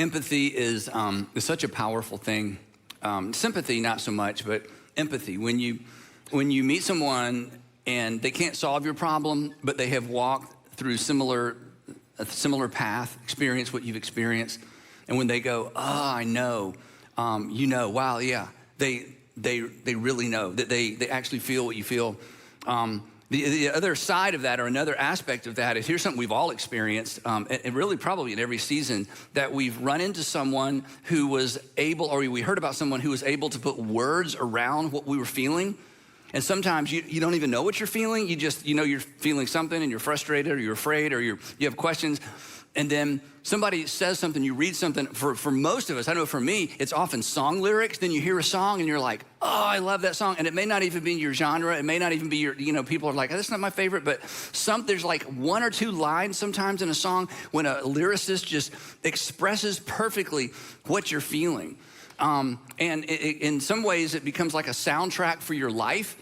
empathy is such a powerful thing. Sympathy, not so much, but empathy. When you meet someone and they can't solve your problem, but they have walked through a similar path, experienced what you've experienced, and when they go, oh, I know, wow, yeah, they really know, that they actually feel what you feel. The other side of that, or another aspect of that, is here's something we've all experienced, and really probably in every season, that we've run into someone who was able, or we heard about someone who was able to put words around what we were feeling. And sometimes you don't even know what you're feeling. You just, you're feeling something and you're frustrated or you're afraid or you have questions. And then somebody says something, you read something. For most of us, I know for me, it's often song lyrics. Then you hear a song and you're like, oh, I love that song. And it may not even be your genre. It may not even be your, people are like, oh, that's not my favorite. But there's like one or two lines sometimes in a song when a lyricist just expresses perfectly what you're feeling. And in some ways, it becomes like a soundtrack for your life.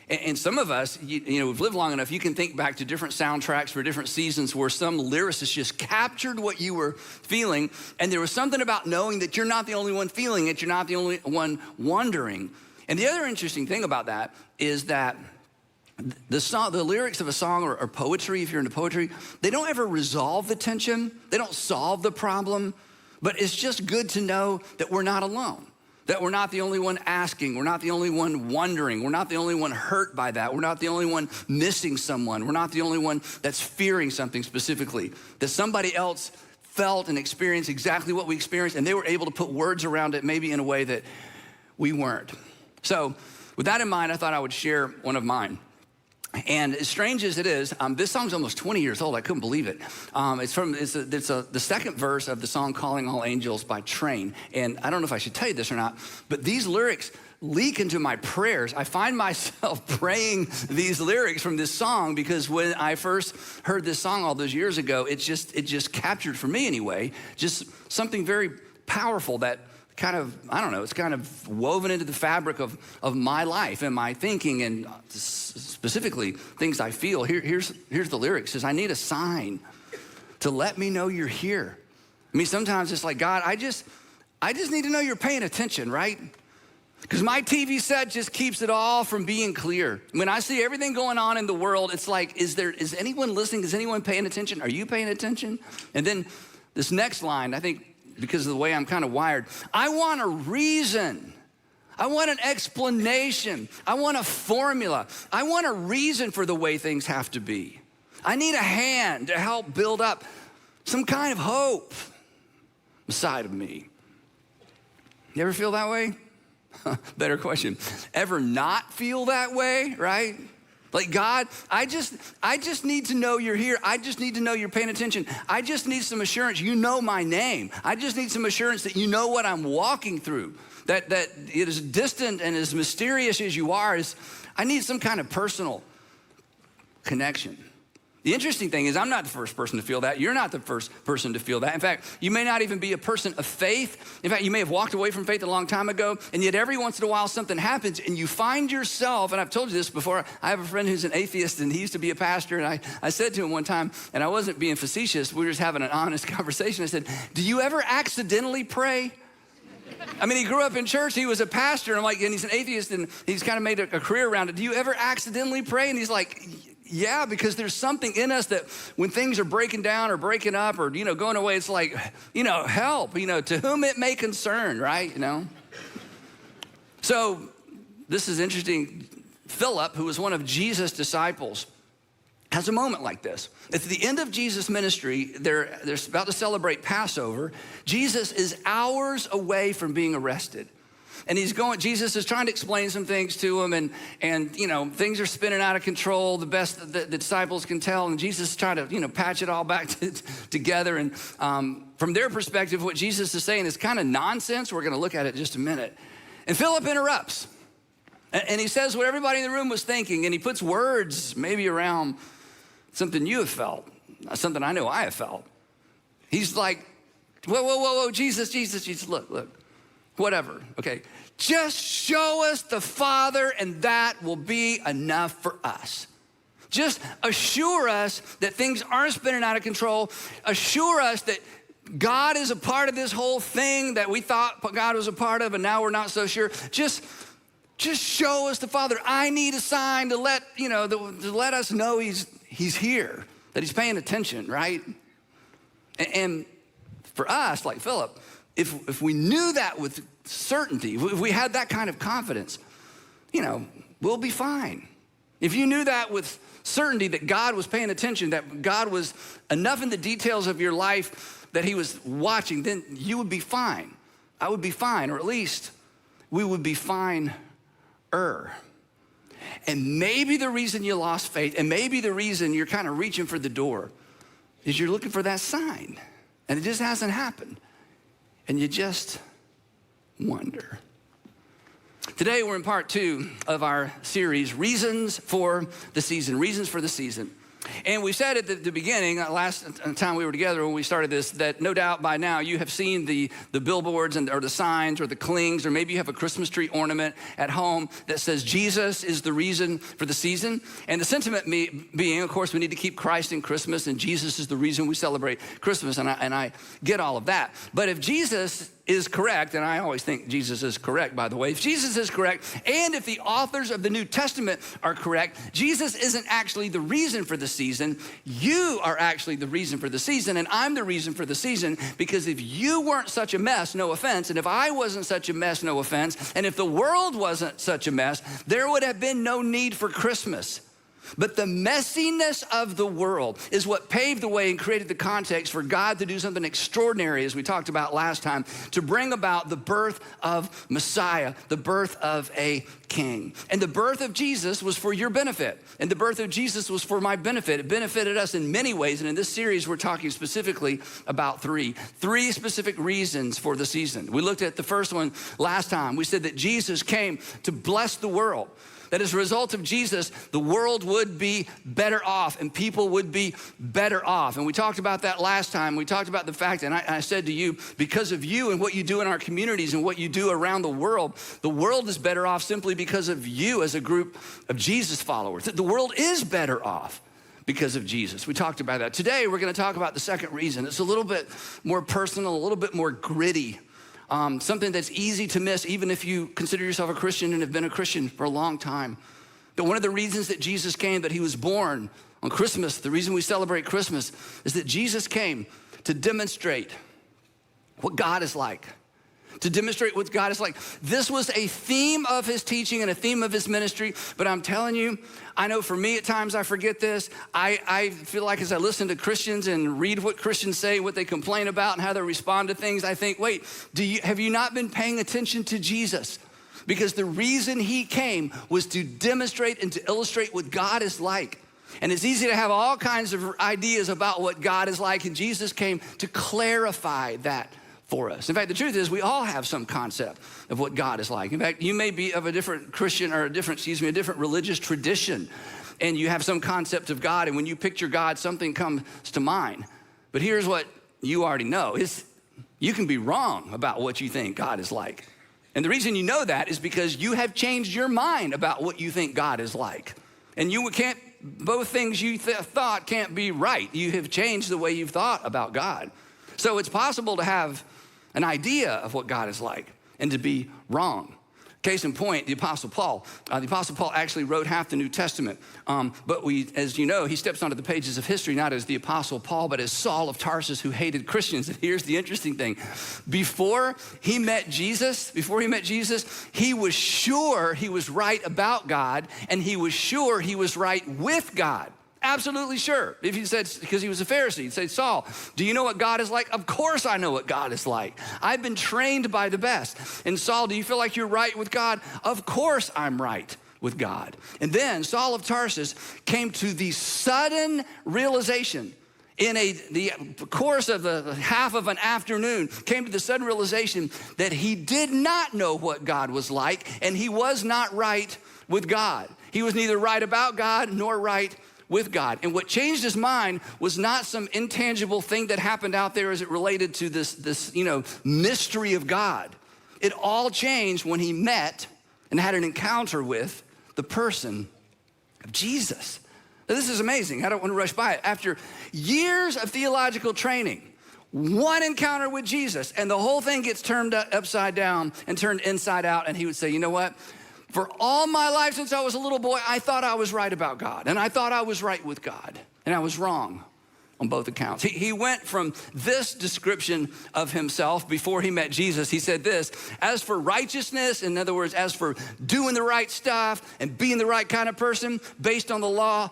And some of us, we've lived long enough, you can think back to different soundtracks for different seasons where some lyricist just captured what you were feeling. And there was something about knowing that you're not the only one feeling it, you're not the only one wondering. And the other interesting thing about that is that the lyrics of a song or poetry, if you're into poetry, they don't ever resolve the tension. They don't solve the problem. But it's just good to know that we're not alone. That we're not the only one asking, we're not the only one wondering, we're not the only one hurt by that, we're not the only one missing someone, we're not the only one that's fearing something specifically. That somebody else felt and experienced exactly what we experienced, and they were able to put words around it maybe in a way that we weren't. So with that in mind, I thought I would share one of mine. And as strange as it is, this song's almost 20 years old. I couldn't believe it. It's the second verse of the song Calling All Angels by Train. And I don't know if I should tell you this or not, but these lyrics leak into my prayers. I find myself praying these lyrics from this song because when I first heard this song all those years ago, it just captured, for me anyway, just something very powerful that kind of, it's kind of woven into the fabric of my life and my thinking, and specifically things I feel. Here's the lyrics. It says, I need a sign to let me know you're here. I mean, sometimes it's like, God, I just need to know you're paying attention, right? Because my TV set just keeps it all from being clear. When I see everything going on in the world, it's like, is anyone listening? Is anyone paying attention? Are you paying attention? And then this next line, I think, because of the way I'm kind of wired, I want a reason. I want an explanation. I want a formula. I want a reason for the way things have to be. I need a hand to help build up some kind of hope inside of me. You ever feel that way? Better question. Ever not feel that way, right? Like, God, I just need to know you're here. I just need to know you're paying attention. I just need some assurance you know my name. I just need some assurance that you know what I'm walking through. That it is distant and as mysterious as you are, I need some kind of personal connection. The interesting thing is I'm not the first person to feel that. You're not the first person to feel that. In fact, you may not even be a person of faith. In fact, you may have walked away from faith a long time ago, and yet every once in a while something happens and you find yourself, and I've told you this before, I have a friend who's an atheist and he used to be a pastor, and I said to him one time, and I wasn't being facetious, we were just having an honest conversation. I said, do you ever accidentally pray? I mean, he grew up in church, he was a pastor, and he's an atheist, and he's kind of made a career around it. Do you ever accidentally pray? And he's like, yeah, because there's something in us that when things are breaking down or breaking up or, going away, it's like, help, to whom it may concern, right? So this is interesting. Philip, who was one of Jesus' disciples, has a moment like this. At the end of Jesus' ministry, they're about to celebrate Passover. Jesus is hours away from being arrested. And Jesus is trying to explain some things to him, and things are spinning out of control, the best the disciples can tell, and Jesus is trying to, patch it all back together. And from their perspective, what Jesus is saying is kind of nonsense. We're gonna look at it in just a minute. And Philip interrupts, and he says what everybody in the room was thinking, and he puts words maybe around something you have felt, something I know I have felt. He's like, whoa, Jesus, look. Whatever, okay. Just show us the Father and that will be enough for us. Just assure us that things aren't spinning out of control. Assure us that God is a part of this whole thing that we thought God was a part of and now we're not so sure. Just show us the Father. I need a sign to let, to let us know he's here, that he's paying attention, right? And for us, like Philip, if we knew that with certainty, if we had that kind of confidence, we'll be fine. If you knew that with certainty that God was paying attention, that God was enough in the details of your life that he was watching, then you would be fine. I would be fine, or at least we would be fine-er. And maybe the reason you lost faith, and maybe the reason you're kind of reaching for the door is you're looking for that sign, and it just hasn't happened. And you just wonder. Today, we're in part 2 of our series, Reasons for the Season. Reasons for the Season. And we said at the beginning, last time we were together when we started this, that no doubt by now you have seen the billboards or the signs or the clings, or maybe you have a Christmas tree ornament at home that says Jesus is the reason for the season. And the sentiment being, of course, we need to keep Christ in Christmas, and Jesus is the reason we celebrate Christmas, and I get all of that. But if Jesus is correct, and I always think Jesus is correct, by the way. If Jesus is correct, and if the authors of the New Testament are correct, Jesus isn't actually the reason for the season. You are actually the reason for the season, and I'm the reason for the season, because if you weren't such a mess, no offense, and if I wasn't such a mess, no offense, and if the world wasn't such a mess, there would have been no need for Christmas. But the messiness of the world is what paved the way and created the context for God to do something extraordinary, as we talked about last time, to bring about the birth of Messiah, the birth of a king. And the birth of Jesus was for your benefit. And the birth of Jesus was for my benefit. It benefited us in many ways. And in this series, we're talking specifically about three specific reasons for the season. We looked at the first one last time. We said that Jesus came to bless the world. That as a result of Jesus, the world would be better off and people would be better off. And we talked about that last time. We talked about the fact, and I said to you, because of you and what you do in our communities and what you do around the world is better off simply because of you as a group of Jesus followers. The world is better off because of Jesus. We talked about that. Today, we're going to talk about the second reason. It's a little bit more personal, a little bit more gritty. Something that's easy to miss, even if you consider yourself a Christian and have been a Christian for a long time. But one of the reasons that Jesus came, that he was born on Christmas, the reason we celebrate Christmas, is that Jesus came to demonstrate what God is like. To demonstrate what God is like. This was a theme of his teaching and a theme of his ministry, but I'm telling you, I know for me at times I forget this. I feel like as I listen to Christians and read what Christians say, what they complain about and how they respond to things, I think, wait, have you not been paying attention to Jesus? Because the reason he came was to demonstrate and to illustrate what God is like. And it's easy to have all kinds of ideas about what God is like, and Jesus came to clarify that for us. In fact, the truth is we all have some concept of what God is like. In fact, you may be of a different Christian or a different religious tradition, and you have some concept of God, and when you picture God, something comes to mind. But here's what you already know, is you can be wrong about what you think God is like. And the reason you know that is because you have changed your mind about what you think God is like. And both things you thought can't be right. You have changed the way you've thought about God. So it's possible to have an idea of what God is like and to be wrong. Case in point, the Apostle Paul. The Apostle Paul actually wrote half the New Testament. But as you know, he steps onto the pages of history, not as the Apostle Paul, but as Saul of Tarsus, who hated Christians. And here's the interesting thing. Before he met Jesus, he was sure he was right about God, and he was sure he was right with God. Absolutely sure. If he said, because he was a Pharisee, he'd say, Saul, do you know what God is like? Of course I know what God is like. I've been trained by the best. And Saul, do you feel like you're right with God? Of course I'm right with God. And then Saul of Tarsus came to the sudden realization in the course of the half of an afternoon, came to the sudden realization that he did not know what God was like, and he was not right with God. He was neither right about God nor right with God. And what changed his mind was not some intangible thing that happened out there as it related to this mystery of God. It all changed when he met and had an encounter with the person of Jesus. Now, this is amazing. I don't want to rush by it. After years of theological training, One encounter with Jesus, and the whole thing gets turned upside down and turned inside out. And he would say, you know what? For all my life since I was a little boy, I thought I was right about God. And I thought I was right with God. And I was wrong on both accounts. He went from this description of himself before he met Jesus. He said this, as for righteousness, in other words, as for doing the right stuff and being the right kind of person based on the law,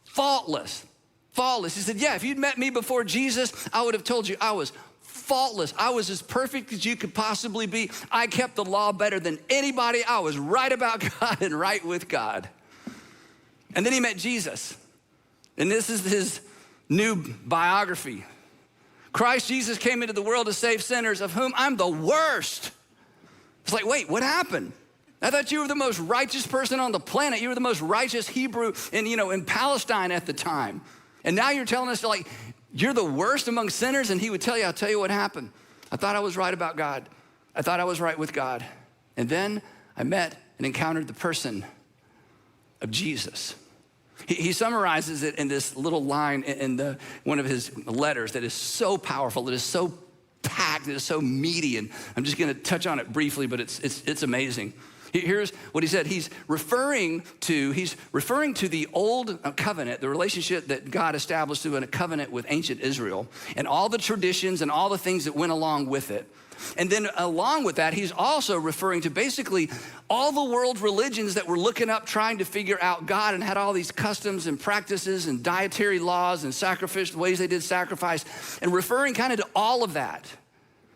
faultless. Faultless. He said, yeah, if you'd met me before Jesus, I would have told you I was faultless. I was as perfect as you could possibly be. I kept the law better than anybody. I was right about God and right with God. And then he met Jesus. And this is his new biography. Christ Jesus came into the world to save sinners, of whom I'm the worst. It's like, wait, what happened? I thought you were the most righteous person on the planet. You were the most righteous Hebrew in Palestine at the time. And now you're telling us, like, you're the worst among sinners? And he would tell you, I'll tell you what happened. I thought I was right about God. I thought I was right with God. And then I met and encountered the person of Jesus. He summarizes it in this little line in one of his letters that is so powerful, that is so packed, that is so meaty. And I'm just gonna touch on it briefly, but it's amazing. Here's what he said. He's referring to the old covenant, the relationship that God established through a covenant with ancient Israel, and all the traditions and all the things that went along with it. And then along with that, he's also referring to basically all the world religions that were looking up, trying to figure out God, and had all these customs and practices and dietary laws and sacrificial ways they did sacrifice, and referring kind of to all of that.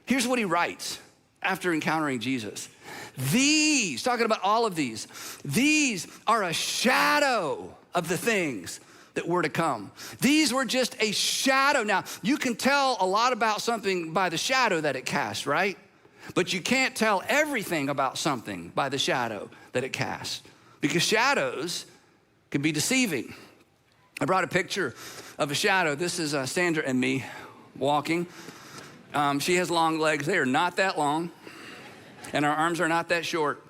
Here's what he writes after encountering Jesus. These, talking about all of these are a shadow of the things that were to come. These were just a shadow. Now, you can tell a lot about something by the shadow that it casts, right? But you can't tell everything about something by the shadow that it casts, because shadows can be deceiving. I brought a picture of a shadow. This is Sandra and me walking. She has long legs. They are not that long. And our arms are not that short,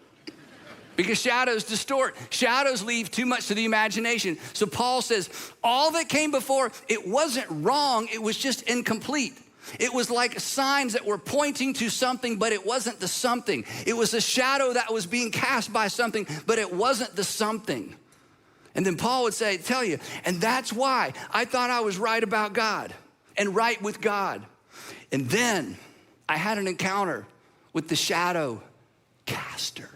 because shadows distort. Shadows leave too much to the imagination. So Paul says, all that came before, it wasn't wrong, it was just incomplete. It was like signs that were pointing to something, but it wasn't the something. It was a shadow that was being cast by something, but it wasn't the something. And then Paul would tell you, and that's why I thought I was right about God and right with God. And then I had an encounter with the shadow caster.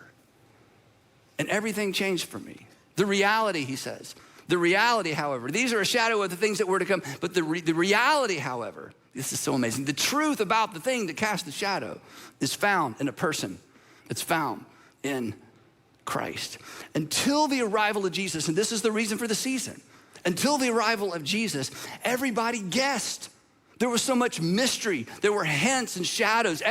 And everything changed for me. The reality, he says, the reality, however, these are a shadow of the things that were to come, but the reality, however, this is so amazing. The truth about the thing that cast the shadow is found in a person. It's found in Christ. Until the arrival of Jesus, and this is the reason for the season, until the arrival of Jesus, everybody guessed. There was so much mystery. There were hints and shadows.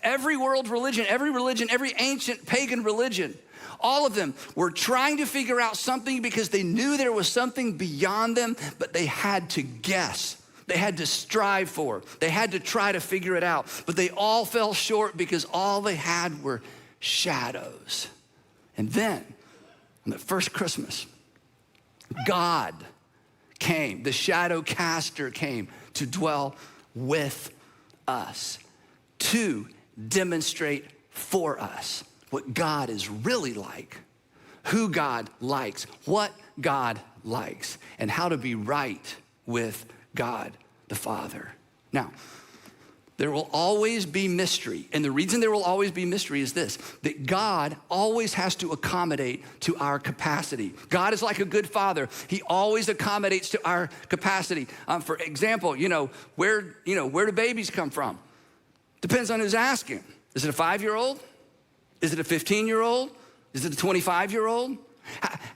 Every world religion, every ancient pagan religion, all of them were trying to figure out something because they knew there was something beyond them, but they had to guess. They had to strive for. They had to try to figure it out. But they all fell short because all they had were shadows. And then, on the first Christmas, God came. The shadow caster came to dwell with us, to demonstrate for us what God is really like, who God likes, what God likes, and how to be right with God the Father. Now, there will always be mystery. And the reason there will always be mystery is this, that God always has to accommodate to our capacity. God is like a good father. He always accommodates to our capacity. For example, where do babies come from? Depends on who's asking. Is it a 5-year-old? Is it a 15-year-old? Is it a 25-year-old?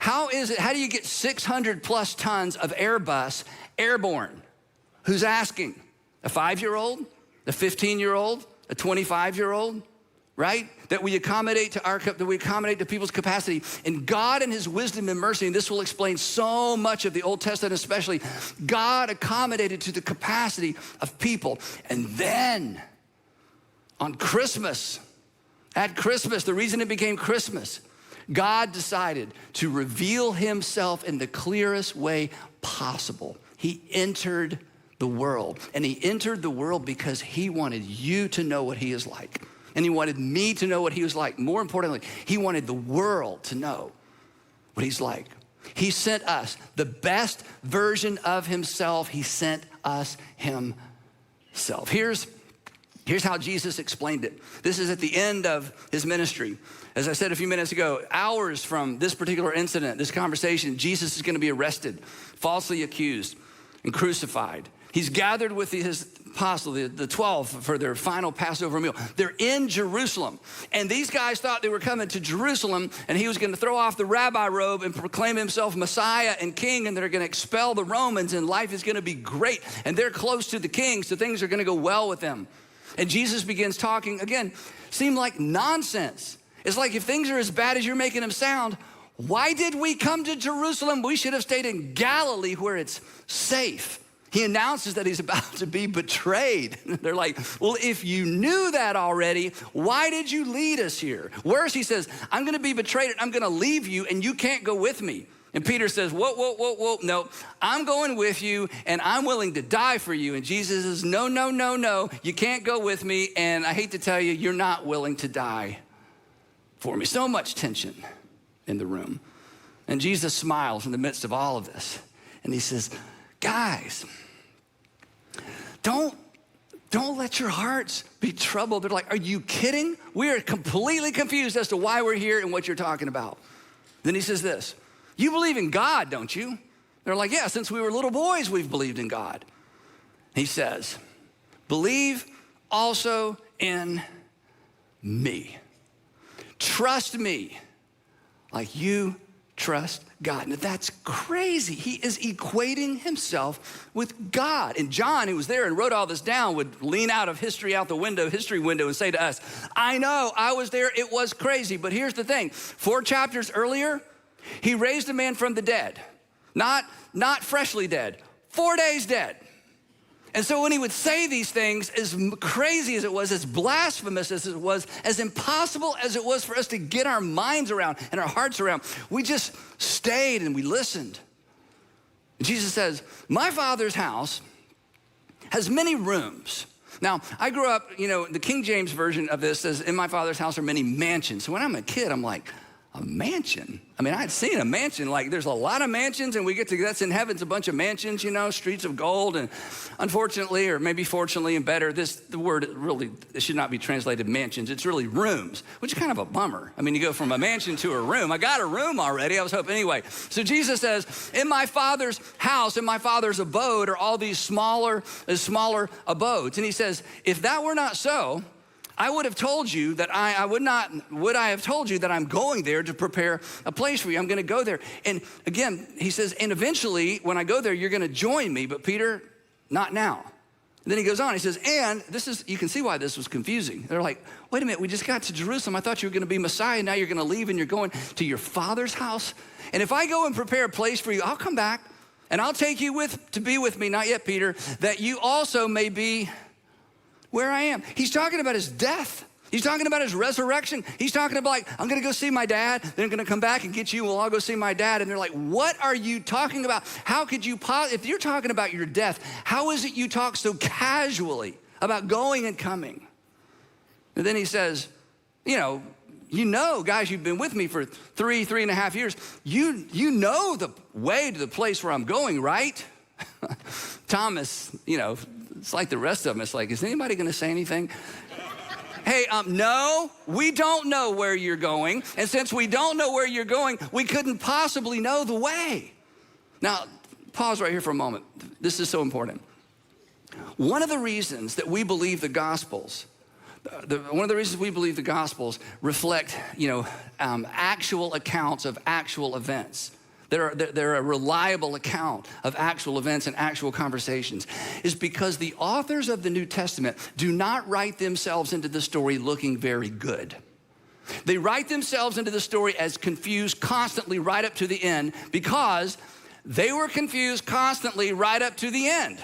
How do you get 600 plus tons of Airbus airborne? Who's asking? A 5-year-old? A 15-year-old, a 25-year-old, right? That we accommodate to people's capacity. And God in his wisdom and mercy, and this will explain so much of the Old Testament especially, God accommodated to the capacity of people. And then on Christmas, at Christmas, the reason it became Christmas, God decided to reveal himself in the clearest way possible. He entered the world. And he entered the world because he wanted you to know what he is like. And he wanted me to know what he was like. More importantly, he wanted the world to know what he's like. He sent us the best version of himself. He sent us himself. Here's how Jesus explained it. This is at the end of his ministry. As I said a few minutes ago, hours from this particular incident, this conversation, Jesus is going to be arrested, falsely accused, and crucified. He's gathered with his apostles, the 12, for their final Passover meal. They're in Jerusalem. And these guys thought they were coming to Jerusalem, and he was going to throw off the rabbi robe and proclaim himself Messiah and king, and they're going to expel the Romans, and life is going to be great. And they're close to the king, so things are going to go well with them. And Jesus begins talking, again, seemed like nonsense. It's like, if things are as bad as you're making them sound, why did we come to Jerusalem? We should have stayed in Galilee where it's safe. He announces that he's about to be betrayed. They're like, well, if you knew that already, why did you lead us here? Worse, he says, I'm going to be betrayed and I'm going to leave you and you can't go with me. And Peter says, whoa, no, I'm going with you and I'm willing to die for you. And Jesus says, no, you can't go with me. And I hate to tell you, you're not willing to die for me. So much tension in the room. And Jesus smiles in the midst of all of this. And he says, guys, don't let your hearts be troubled. They're like, are you kidding? We are completely confused as to why we're here and what you're talking about. Then he says this, you believe in God, don't you? They're like, yeah, since we were little boys, we've believed in God. He says, believe also in me. Trust me like you trust God. Now that's crazy. He is equating himself with God. And John, who was there and wrote all this down, would lean out of history window and say to us, I know, I was there, it was crazy. But here's the thing, 4 chapters earlier, he raised a man from the dead, not freshly dead, 4 days dead. And so when he would say these things, as crazy as it was, as blasphemous as it was, as impossible as it was for us to get our minds around and our hearts around, we just stayed and we listened. And Jesus says, my Father's house has many rooms. Now, I grew up, the King James version of this says, in my Father's house are many mansions. So when I'm a kid, I'm like, a mansion? I mean, I'd seen a mansion, like there's a lot of mansions and that's in heaven, it's a bunch of mansions, streets of gold. And unfortunately, or maybe fortunately and better, the word really, it should not be translated mansions. It's really rooms, which is kind of a bummer. I mean, you go from a mansion to a room. I got a room already, I was hoping. Anyway, so Jesus says, in my Father's house, in my Father's abode are all these smaller abodes. And he says, if that were not so, I would have told you that would I have told you that I'm going there to prepare a place for you. I'm going to go there. And again, he says, and eventually when I go there, you're going to join me. But Peter, not now. And then he goes on, he says, and you can see why this was confusing. They're like, wait a minute, we just got to Jerusalem. I thought you were going to be Messiah. Now you're going to leave and you're going to your Father's house. And if I go and prepare a place for you, I'll come back and I'll take you to be with me. Not yet, Peter, that you also may be where I am. He's talking about his death. He's talking about his resurrection. He's talking about like, I'm gonna go see my dad, then I'm gonna come back and get you, we'll all go see my dad. And they're like, what are you talking about? How could you, if you're talking about your death, how is it you talk so casually about going and coming? And then he says, guys, you've been with me for 3.5 years. You know the way to the place where I'm going, right? Thomas, it's like the rest of them. It's like, is anybody going to say anything? Hey, no, we don't know where you're going. And since we don't know where you're going, we couldn't possibly know the way. Now, pause right here for a moment. This is so important. One of the reasons that we believe the Gospels, reflect, actual accounts of actual events. They're a reliable account of actual events and actual conversations, is because the authors of the New Testament do not write themselves into the story looking very good. They write themselves into the story as confused constantly right up to the end because they were confused constantly right up to the end.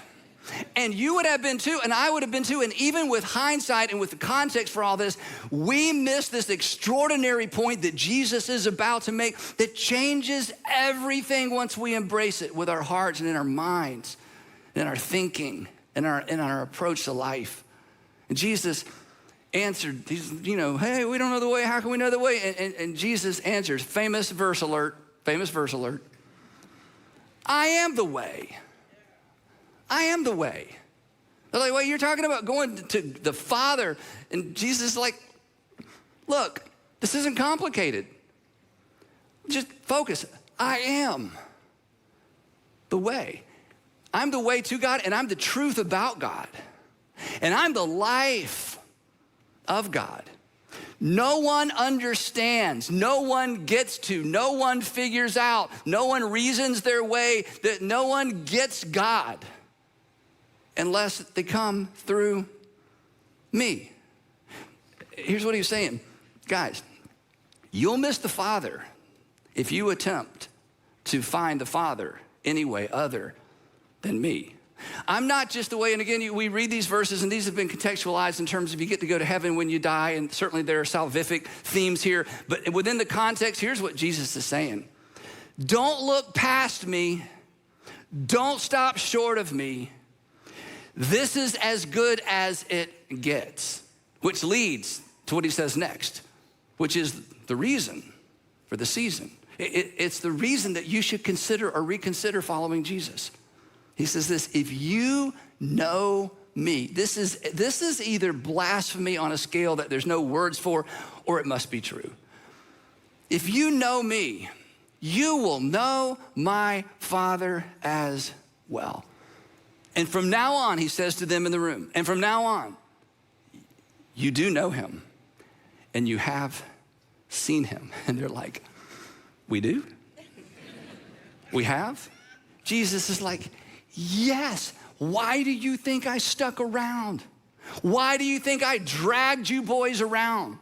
And you would have been too, and I would have been too, and even with hindsight and with the context for all this, we miss this extraordinary point that Jesus is about to make that changes everything once we embrace it with our hearts and in our minds. in our thinking, in our approach to life. And Jesus answered, hey, we don't know the way. How can we know the way? And Jesus answers, famous verse alert. I am the way. I am the way. They're like, well, you're talking about going to the Father. And Jesus is like, look, this isn't complicated. Just focus. I am the way. I'm the way to God, and I'm the truth about God. And I'm the life of God. No one understands, no one gets to, no one figures out, no one reasons their way, that no one gets God unless they come through me. Here's what he was saying. Guys, you'll miss the Father if you attempt to find the Father any way other than me. I'm not just the way, and again, we read these verses, and these have been contextualized in terms of you get to go to heaven when you die, and certainly there are salvific themes here, but within the context, here's what Jesus is saying. Don't look past me. Don't stop short of me. This is as good as it gets, which leads to what he says next, which is the reason for the season. It's the reason that you should consider or reconsider following Jesus. He says this, if you know me, this is either blasphemy on a scale that there's no words for, or it must be true. If you know me, you will know my Father as well. And from now on, he says to them in the room, and from now on, you do know him, and you have seen him. And they're like, we do? We have? Jesus is like, yes. Why do you think I stuck around? Why do you think I dragged you boys around?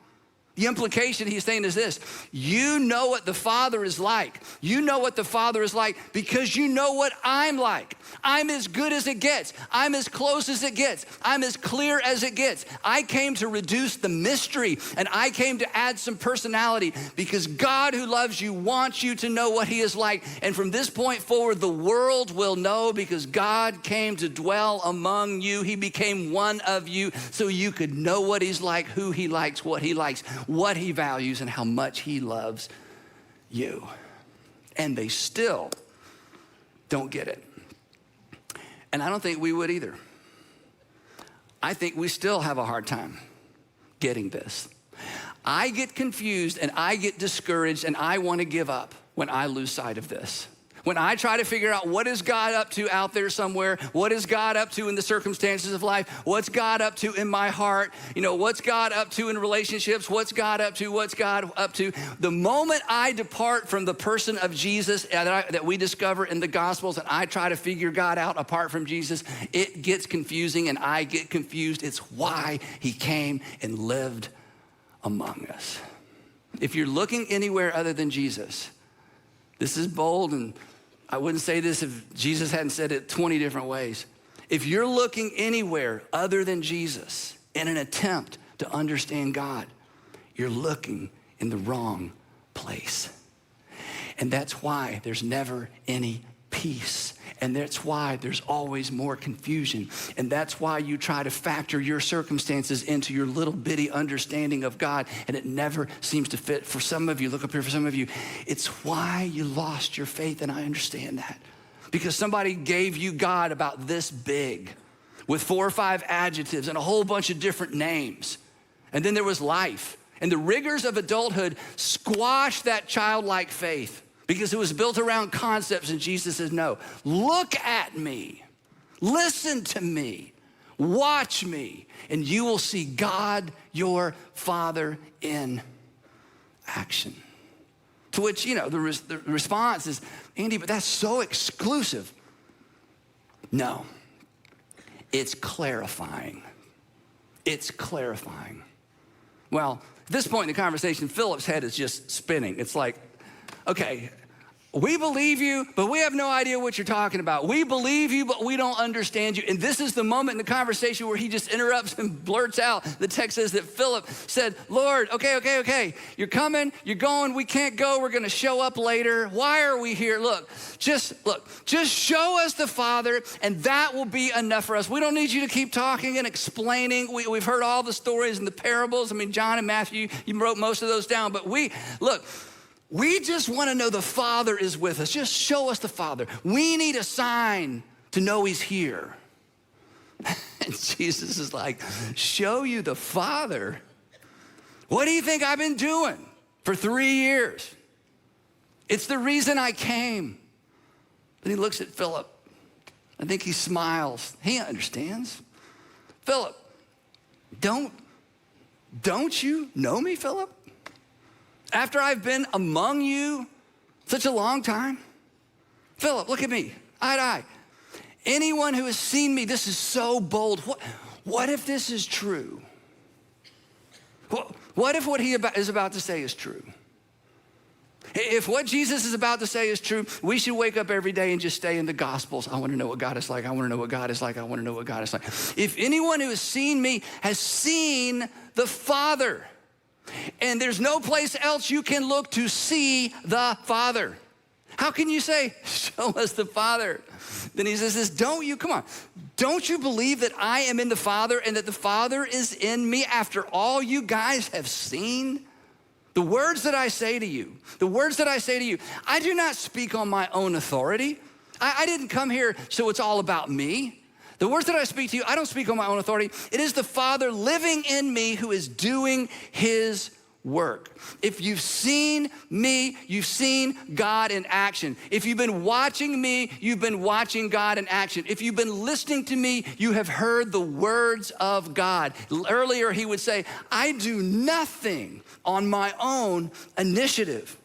The implication he's saying is this, you know what the Father is like. You know what the Father is like because you know what I'm like. I'm as good as it gets. I'm as close as it gets. I'm as clear as it gets. I came to reduce the mystery, and I came to add some personality because God who loves you wants you to know what he is like. And from this point forward, the world will know because God came to dwell among you. He became one of you so you could know what he's like, who he likes, what he likes, what he values, and how much he loves you. And they still don't get it. And I don't think we would either. I think we still have a hard time getting this. I get confused and I get discouraged and I want to give up when I lose sight of this. When I try to figure out what is God up to out there somewhere, what is God up to in the circumstances of life, what's God up to in my heart, what's God up to in relationships, what's God up to, the moment I depart from the person of Jesus that we discover in the Gospels and I try to figure God out apart from Jesus, it gets confusing and I get confused. It's why he came and lived among us. If you're looking anywhere other than Jesus, this is bold, and I wouldn't say this if Jesus hadn't said it 20 different ways. If you're looking anywhere other than Jesus in an attempt to understand God, you're looking in the wrong place. And that's why there's never any peace. And that's why there's always more confusion. And that's why you try to factor your circumstances into your little bitty understanding of God, and it never seems to fit. For some of you, look up here, for some of you, it's why you lost your faith, and I understand that. Because somebody gave you God about this big with 4 or 5 adjectives and a whole bunch of different names. And then there was life. And the rigors of adulthood squashed that childlike faith, because it was built around concepts, and Jesus says, no, look at me, listen to me, watch me, and you will see God, your Father, in action. To which, the response is, Andy, but that's so exclusive. No, it's clarifying. It's clarifying. Well, at this point in the conversation, Philip's head is just spinning. It's like, okay, we believe you, but we have no idea what you're talking about. We believe you, but we don't understand you. And this is the moment in the conversation where he just interrupts and blurts out. The text says that Philip said, Lord, okay. You're coming, you're going, we can't go. We're going to show up later. Why are we here? Just show us the Father, and that will be enough for us. We don't need you to keep talking and explaining. We've heard all the stories and the parables. I mean, John and Matthew, you wrote most of those down, but we just want to know the Father is with us. Just show us the Father. We need a sign to know he's here. And Jesus is like, show you the Father? What do you think I've been doing for 3 years? It's the reason I came. Then he looks at Philip. I think he smiles. He understands. Philip, don't you know me, Philip? After I've been among you such a long time? Philip, look at me, eye to eye. Anyone who has seen me, this is so bold. What if this is true? What if what he is about to say is true? If what Jesus is about to say is true, we should wake up every day and just stay in the Gospels. I want to know what God is like. I want to know what God is like. I want to know what God is like. If anyone who has seen me has seen the Father. And there's no place else you can look to see the Father. How can you say, show us the Father? Then he says, don't you believe that I am in the Father and that the Father is in me after all you guys have seen? The words that I say to you, I do not speak on my own authority. I didn't come here so it's all about me. The words that I speak to you, I don't speak on my own authority. It is the Father living in me who is doing his work. If you've seen me, you've seen God in action. If you've been watching me, you've been watching God in action. If you've been listening to me, you have heard the words of God. Earlier, he would say, I do nothing on my own initiative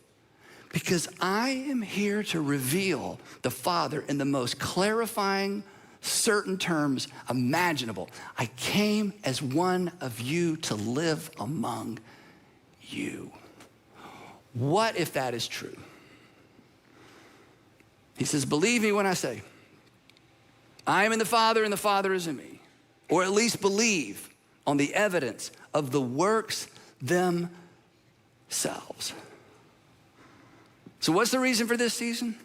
because I am here to reveal the Father in the most clarifying, certain terms imaginable. I came as one of you to live among you. What if that is true? He says, believe me when I say, I am in the Father and the Father is in me. Or at least believe on the evidence of the works themselves. So what's the reason for this season?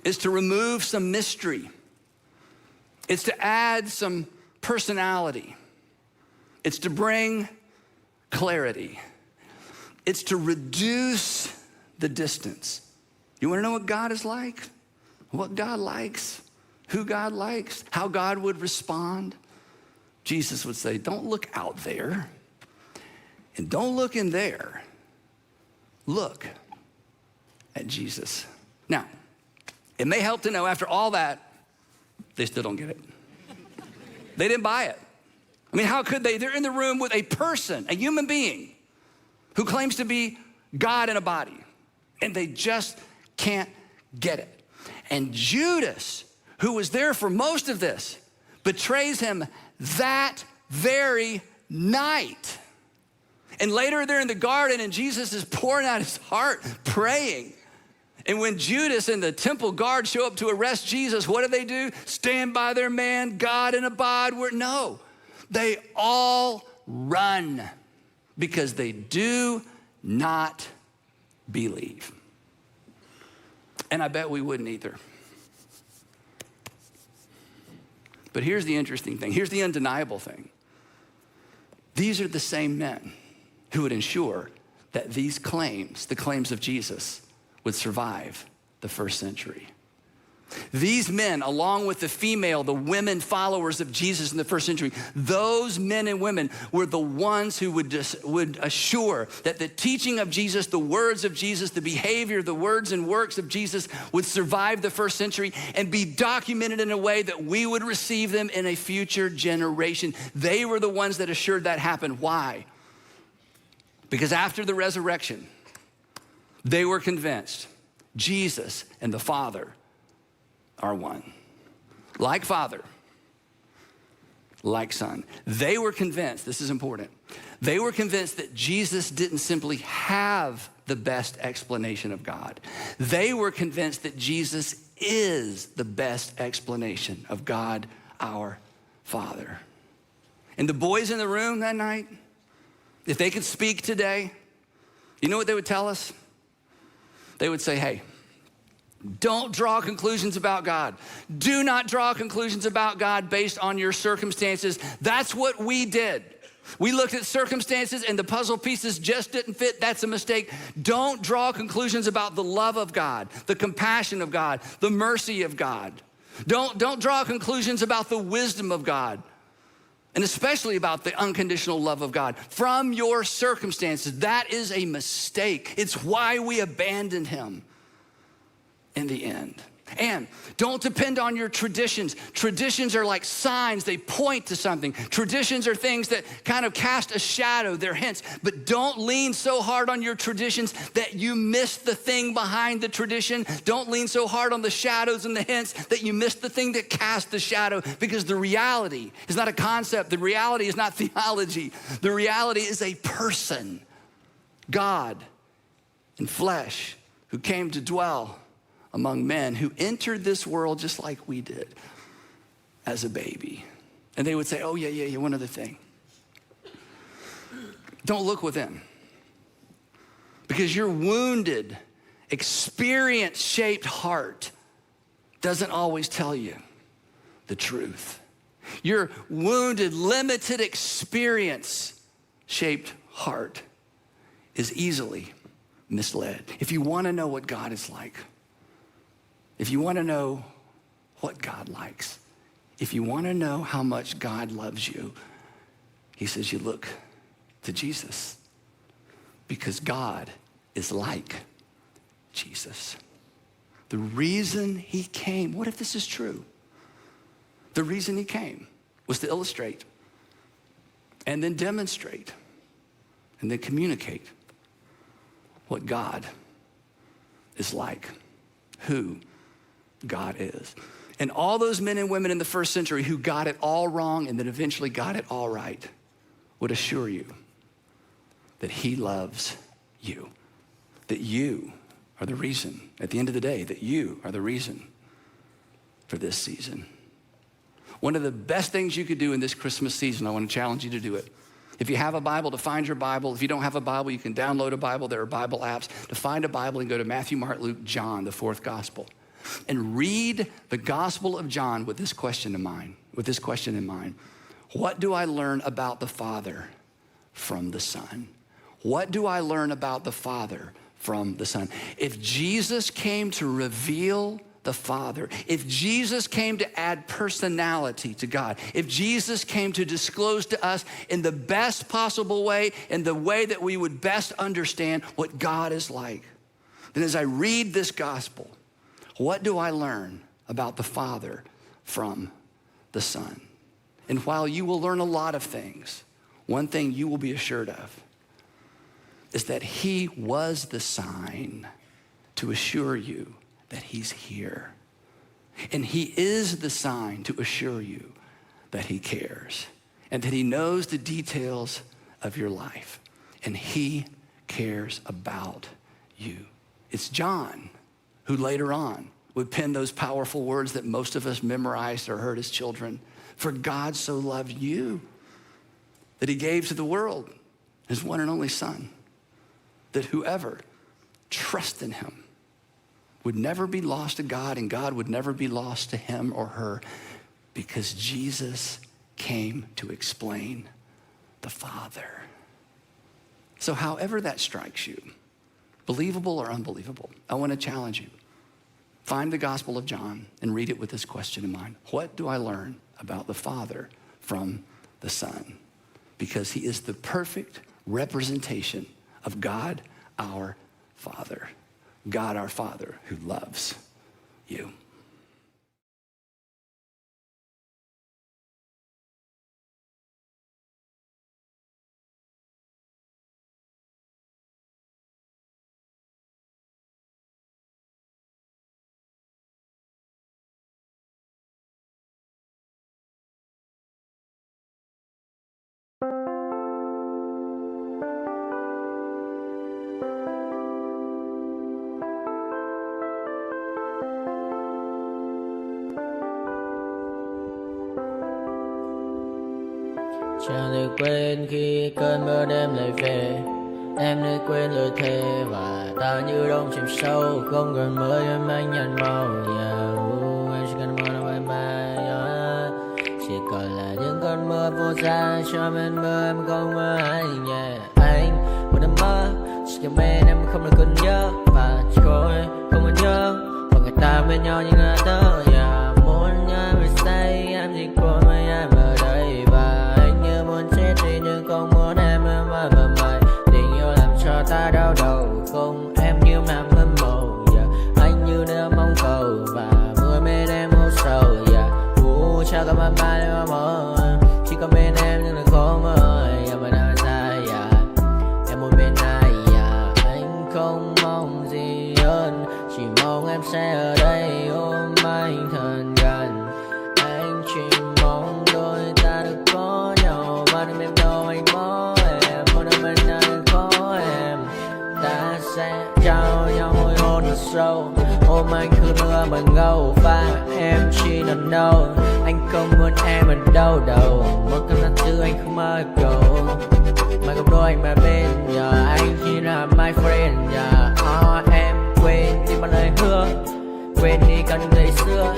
It's to remove some mystery. It's to add some personality. It's to bring clarity. It's to reduce the distance. You want to know what God is like? What God likes? Who God likes? How God would respond? Jesus would say, don't look out there and don't look in there. Look at Jesus. Now, it may help to know after all that, they still don't get it. They didn't buy it. I mean, how could they? They're in the room with a person, a human being, who claims to be God in a body, and they just can't get it. And Judas, who was there for most of this, betrays him that very night. And later they're in the garden, and Jesus is pouring out his heart, praying. And when Judas and the temple guard show up to arrest Jesus, what do? Stand by their man, God, and abide where? No, they all run because they do not believe. And I bet we wouldn't either. But here's the interesting thing. Here's the undeniable thing. These are the same men who would ensure that these claims, the claims of Jesus, would survive the first century. These men, along with the women followers of Jesus in the first century, those men and women were the ones who would assure that the teaching of Jesus, the words of Jesus, the behavior, the words and works of Jesus would survive the first century and be documented in a way that we would receive them in a future generation. They were the ones that assured that happened. Why? Because after the resurrection, they were convinced Jesus and the Father are one. Like Father, like Son. They were convinced, this is important, They were convinced that Jesus didn't simply have the best explanation of God. They were convinced that Jesus is the best explanation of God, our Father. And the boys in the room that night, if they could speak today, you know what they would tell us? They would say, hey, don't draw conclusions about God. Do not draw conclusions about God based on your circumstances. That's what we did. We looked at circumstances and the puzzle pieces just didn't fit. That's a mistake. Don't draw conclusions about the love of God, the compassion of God, the mercy of God. Don't draw conclusions about the wisdom of God, and especially about the unconditional love of God from your circumstances. That is a mistake. It's why we abandoned him in the end. And don't depend on your traditions. Traditions are like signs. They point to something. Traditions are things that kind of cast a shadow. They're hints. But don't lean so hard on your traditions that you miss the thing behind the tradition. Don't lean so hard on the shadows and the hints that you miss the thing that cast the shadow, because the reality is not a concept. The reality is not theology. The reality is a person, God in flesh, who came to dwell among men, who entered this world just like we did as a baby. And they would say, oh, yeah, one other thing. Don't look within, because your wounded, experience-shaped heart doesn't always tell you the truth. Your wounded, limited experience-shaped heart is easily misled. If you want to know what God is like, if you want to know what God likes, if you want to know how much God loves you, he says you look to Jesus, because God is like Jesus. The reason he came, what if this is true? The reason he came was to illustrate and then demonstrate and then communicate what God is like, who God is. And all those men and women in the first century who got it all wrong and then eventually got it all right would assure you that he loves you, that you are the reason, at the end of the day, that you are the reason for this season. One of the best things you could do in this Christmas season, I want to challenge you to do it. If you have a Bible, to find your Bible. If you don't have a Bible, you can download a Bible. There are Bible apps. To find a Bible and go to Matthew, Mark, Luke, John, the fourth gospel, and read the Gospel of John with this question in mind. What do I learn about the Father from the Son? What do I learn about the Father from the Son? If Jesus came to reveal the Father, if Jesus came to add personality to God, if Jesus came to disclose to us in the best possible way, in the way that we would best understand what God is like, then as I read this gospel, what do I learn about the Father from the Son? And while you will learn a lot of things, one thing you will be assured of is that he was the sign to assure you that he's here. And he is the sign to assure you that he cares and that he knows the details of your life, and he cares about you. It's John who later on would pen those powerful words that most of us memorized or heard as children. For God so loved you that he gave to the world his one and only Son, that whoever trusts in him would never be lost to God, and God would never be lost to him or her, because Jesus came to explain the Father. So however that strikes you, believable or unbelievable, I want to challenge you. Find the Gospel of John and read it with this question in mind. What do I learn about the Father from the Son? Because he is the perfect representation of God, our Father. God, our Father, who loves you. Chẳng thể quên khi cơn mưa đêm lại về. Em đã quên lời thề và ta như đông chìm sâu. Không còn mới em anh nhận màu. Em chỉ cần mơ bye bye. Chỉ còn là những cơn mưa vô giá cho bên mơ em không mơ anh. Anh một đêm mơ chỉ cần bên em không được còn nhớ và chỉ có em không còn nhớ và người ta bên nhau như ngã tớ. Muốn nhớ về say em chỉ có mấy em ở đây và anh như muốn chết đi nhưng không muốn em mơ mày. Tình yêu làm cho ta đau đầu không em như mà mơ mộng. Anh như đang mong cầu và mưa bên em âu sầu. Chào cả mà ba em mơ chỉ có bên em nhưng là khó mơ. Mà đã ra em muốn bên ai anh không mong gì hơn chỉ mong em sẽ ở đây ôm anh thật gần. Anh chỉ mong đôi ta được có nhau mà đừng em đâu anh có em muốn ở bên anh có em. Ta sẽ trao nhau môi hôn thật sâu ôm anh cứ nữa mà ngâu và em chỉ lần đâu. Anh không muốn em ở đâu đâu một cơn lát thứ anh không mơ cầu mà gặp đôi anh mà bên anh chỉ là my friend em quên đi bao lời hứa quên đi cả những ngày xưa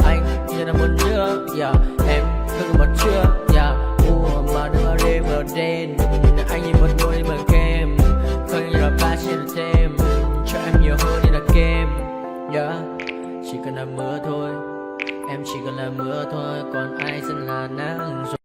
anh chỉ là muốn nhớ em cứ một chưa mà đừng ở đêm ở đêm anh nhìn một đôi mà kem không như là ba chỉ là thêm cho em nhiều hơn như là kem chỉ cần là mưa thôi. Em chỉ cần là mưa thôi, còn ai sẽ là nắng rồi.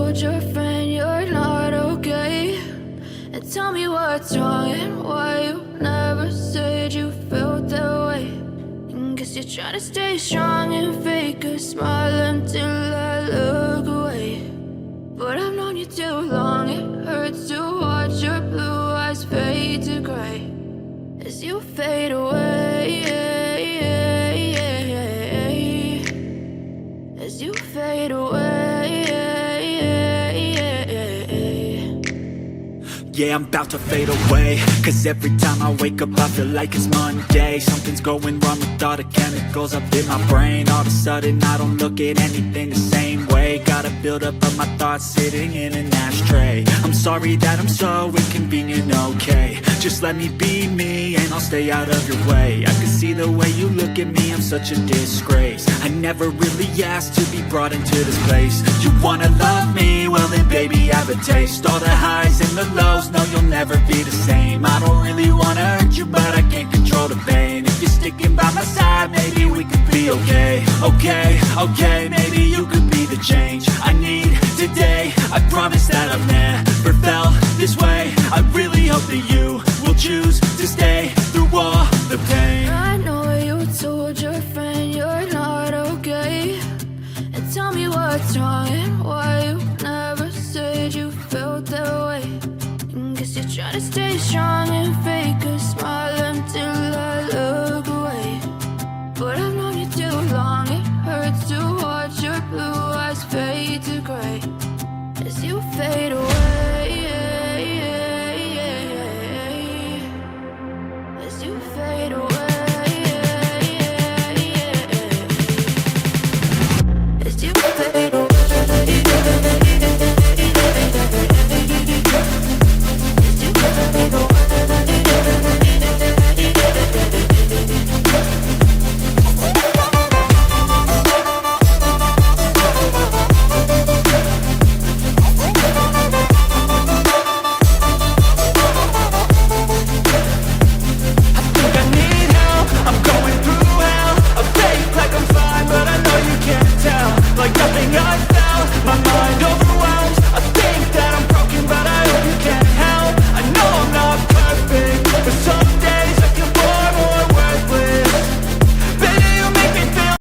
told your friend you're not okay, and tell me what's wrong and why you never said you felt that way. And guess you're trying to stay strong and fake a smile until I look away. But I've known you too long, it hurts to watch your blue eyes fade to gray as you fade away, as you fade away. Yeah, I'm about to fade away, cause every time I wake up I feel like it's Monday. Something's going wrong with all the chemicals up in my brain. All of a sudden I don't look at anything the same way. Gotta build up of my thoughts sitting in an ashtray. I'm sorry that I'm so inconvenient, okay. Just let me be me and I'll stay out of your way. I can see the way you look at me, I'm such a disgrace. I never really asked to be brought into this place. You wanna love me? Well then baby have a taste. All the highs and the lows, no you'll never be the same. I don't really wanna hurt you but I can't control the pain. If you're sticking by my side maybe we could be okay. Okay, okay,